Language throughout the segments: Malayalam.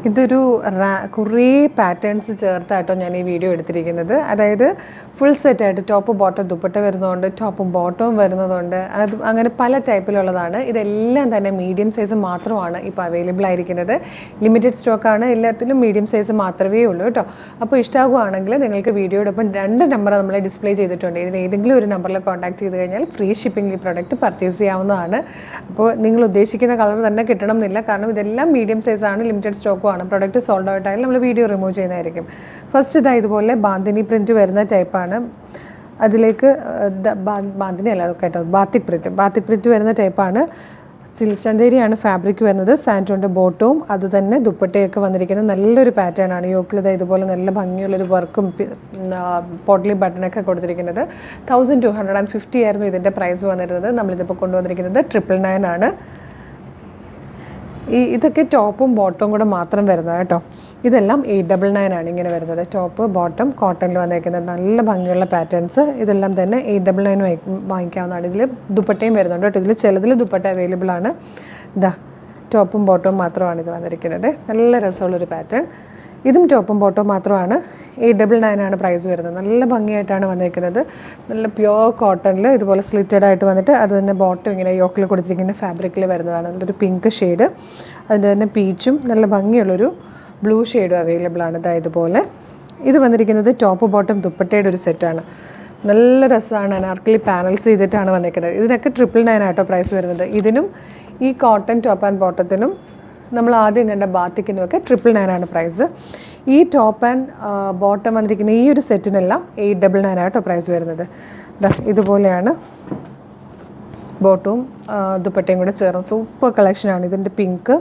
ഇതൊരു കുറേ പാറ്റേൺസ് ചേർത്തായിട്ടോ ഞാൻ ഈ വീഡിയോ എടുത്തിരിക്കുന്നത്. അതായത് ഫുൾ സെറ്റായിട്ട് ടോപ്പ് ബോട്ടം ദുപ്പട്ട വരുന്നതുകൊണ്ട്, ടോപ്പും ബോട്ടവും വരുന്നതുകൊണ്ട്, അത് അങ്ങനെ പല ടൈപ്പിലുള്ളതാണ്. ഇതെല്ലാം തന്നെ മീഡിയം സൈസ് മാത്രമാണ് ഇപ്പോൾ അവൈലബിൾ ആയിരിക്കുന്നത്. ലിമിറ്റഡ് സ്റ്റോക്കാണ്, എല്ലാത്തിലും മീഡിയം സൈസ് മാത്രമേ ഉള്ളൂ കേട്ടോ. അപ്പോൾ ഇഷ്ടമാകുവാണെങ്കിൽ നിങ്ങൾക്ക് വീഡിയോടൊപ്പം 2 നമ്പർ നമ്മൾ ഡിസ്പ്ലേ ചെയ്തിട്ടുണ്ട്. ഇതിൽ ഏതെങ്കിലും ഒരു നമ്പറിൽ കോൺടാക്ട് ചെയ്ത് കഴിഞ്ഞാൽ ഫ്രീ ഷിപ്പിംഗ് ഈ പ്രൊഡക്റ്റ് പർച്ചേസ് ചെയ്യാവുന്നതാണ്. അപ്പോൾ നിങ്ങൾ ഉദ്ദേശിക്കുന്ന കളർ തന്നെ കിട്ടണം എന്നില്ല, കാരണം ഇതെല്ലാം മീഡിയം സൈസാണ്, ലിമിറ്റഡ് സ്റ്റോക്കും ആണ്. പ്രൊഡക്റ്റ് സോൾഡ് ഔട്ട് ആയാലും നമ്മൾ വീഡിയോ റിമൂവ് ചെയ്യുന്നതായിരിക്കും. ഫസ്റ്റ് ഇതുപോലെ ബാന്തിനി പ്രിൻറ്റ് വരുന്ന ടൈപ്പാണ്. അതിലേക്ക് ബാന്തിനി അല്ല കേട്ടോ, ബാത്തിക് പ്രിൻറ്റ് വരുന്ന ടൈപ്പാണ്. സിൽക്ക് ചന്തേരിയാണ് ഫാബ്രിക് വരുന്നത്. സാൻറ്റോൻ്റെ ബോട്ടവും അത് തന്നെ ദുപ്പട്ടയൊക്കെ വന്നിരിക്കുന്നത് നല്ലൊരു പാറ്റേൺ ആണ്. യോക്കിൽ ഇതുപോലെ നല്ല ഭംഗിയുള്ളൊരു വർക്കും പോട്ട്ലി ബട്ടണൊക്കെ കൊടുത്തിരിക്കുന്നത്. 1250 ആയിരുന്നു ഇതിൻ്റെ പ്രൈസ് വന്നിരുന്നത്. നമ്മളിതിപ്പോൾ കൊണ്ടുവന്നിരിക്കുന്നത് 999 ആണ്. ഇതൊക്കെ ടോപ്പും ബോട്ടവും കൂടെ മാത്രം വരുന്നത് കേട്ടോ. ഇതെല്ലാം 899 ആണ് ഇങ്ങനെ വരുന്നത്. ടോപ്പ് ബോട്ടം കോട്ടണിൽ വന്നേക്കുന്നത് നല്ല ഭംഗിയുള്ള പാറ്റേൺസ്. ഇതെല്ലാം തന്നെ 899 വാങ്ങിക്കാവുന്നതാണ്. ഇതിൽ ദുപ്പട്ടയും വരുന്നുണ്ട് കേട്ടോ. ഇതിൽ ചിലതിൽ ദുപ്പട്ട അവൈലബിൾ ആണ്. ടോപ്പും ബോട്ടവും മാത്രമാണ് ഇത് വന്നിരിക്കുന്നത്. നല്ല രസമുള്ളൊരു പാറ്റേൺ. ഇതും ടോപ്പും ബോട്ടവും മാത്രമാണ്. 899 ആണ് പ്രൈസ് വരുന്നത്. നല്ല ഭംഗിയായിട്ടാണ് വന്നിരിക്കുന്നത്. നല്ല പ്യുവർ കോട്ടണിൽ ഇതുപോലെ സ്ലിറ്റഡ് ആയിട്ട് വന്നിട്ട് അത് തന്നെ ബോട്ടം ഇങ്ങനെ യോക്കിൽ കൊടുത്തിരിക്കുന്ന ഫാബ്രിക്കിൽ വരുന്നതാണ്. നല്ലൊരു പിങ്ക് ഷെയ്ഡ്, അതിൻ്റെ തന്നെ പീച്ചും നല്ല ഭംഗിയുള്ളൊരു ബ്ലൂ ഷെയ്ഡും അവൈലബിൾ ആണ്. ഇതുപോലെ ഇത് വന്നിരിക്കുന്നത് ടോപ്പ് ബോട്ടം ദുപ്പട്ടയുടെ ഒരു സെറ്റാണ്. നല്ല രസമാണ്. അനാർക്കലി പാനൽസ് ചെയ്തിട്ടാണ് വന്നിരിക്കുന്നത്. ഇതിനൊക്കെ 999 ആട്ടോ പ്രൈസ് വരുന്നത്. ഇതിനും ഈ കോട്ടൺ ടോപ്പ് ആൻഡ് ബോട്ടത്തിനും നമ്മൾ ആദ്യം കണ്ട ബാത്തിക്കിനുമൊക്കെ 999 ആണ് പ്രൈസ്. ഈ ടോപ്പ് ആൻഡ് ബോട്ടം വന്നിരിക്കുന്ന ഈ ഒരു സെറ്റിനെല്ലാം 899 ആട്ടോ പ്രൈസ് വരുന്നത്. ഇതുപോലെയാണ് ബോട്ടവും ദുപ്പട്ടയും കൂടെ ചേർന്ന് സൂപ്പർ കളക്ഷനാണ്. ഇതിൻ്റെ പിങ്ക്,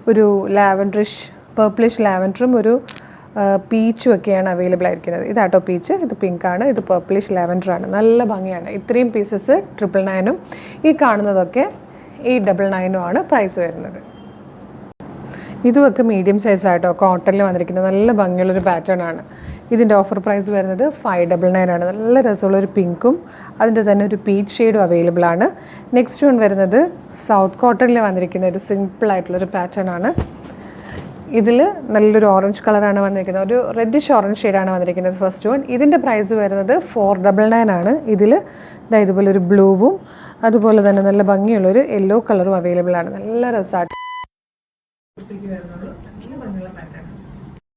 ഒരു ലാവൻഡറിഷ് പേർപ്പിളിഷ് ലാവൻഡറും ഒരു പീച്ചും ഒക്കെയാണ് അവൈലബിൾ ആയിരിക്കുന്നത്. ഇതാട്ടോ പീച്ച്, ഇത് പിങ്കാണ്, ഇത് പേർപ്പിളിഷ് ലാവൻഡറാണ്. നല്ല ഭംഗിയാണ്. ഇത്രയും പീസസ് 999 ഈ കാണുന്നതൊക്കെ 899 ആണ് പ്രൈസ് വരുന്നത്. ഇതുമൊക്കെ മീഡിയം സൈസായിട്ടോ കോട്ടണിൽ വന്നിരിക്കുന്നത് നല്ല ഭംഗിയുള്ളൊരു പാറ്റേൺ ആണ്. ഇതിൻ്റെ ഓഫർ പ്രൈസ് വരുന്നത് 599 ആണ്. നല്ല രസമുള്ളൊരു പിങ്കും അതിൻ്റെ തന്നെ ഒരു പീച്ച് ഷെയ്ഡും അവൈലബിൾ ആണ്. നെക്സ്റ്റ് വൺ വരുന്നത് സൗത്ത് കോട്ടണിൽ വന്നിരിക്കുന്ന ഒരു സിമ്പിളായിട്ടുള്ളൊരു പാറ്റേൺ ആണ്. ഇതിൽ നല്ലൊരു ഓറഞ്ച് കളറാണ് വന്നിരിക്കുന്നത്, ഒരു റെഡിഷ് ഓറഞ്ച് ഷെയ്ഡാണ് വന്നിരിക്കുന്നത് ഫസ്റ്റ് വൺ. ഇതിൻ്റെ പ്രൈസ് വരുന്നത് 499 ആണ്. ഇതിൽ ഇതുപോലെ ഒരു ബ്ലൂവും അതുപോലെ തന്നെ നല്ല ഭംഗിയുള്ളൊരു യെല്ലോ കളറും അവൈലബിൾ ആണ്. നല്ല രസമായിട്ട് വരുന്നുള്ളൂ.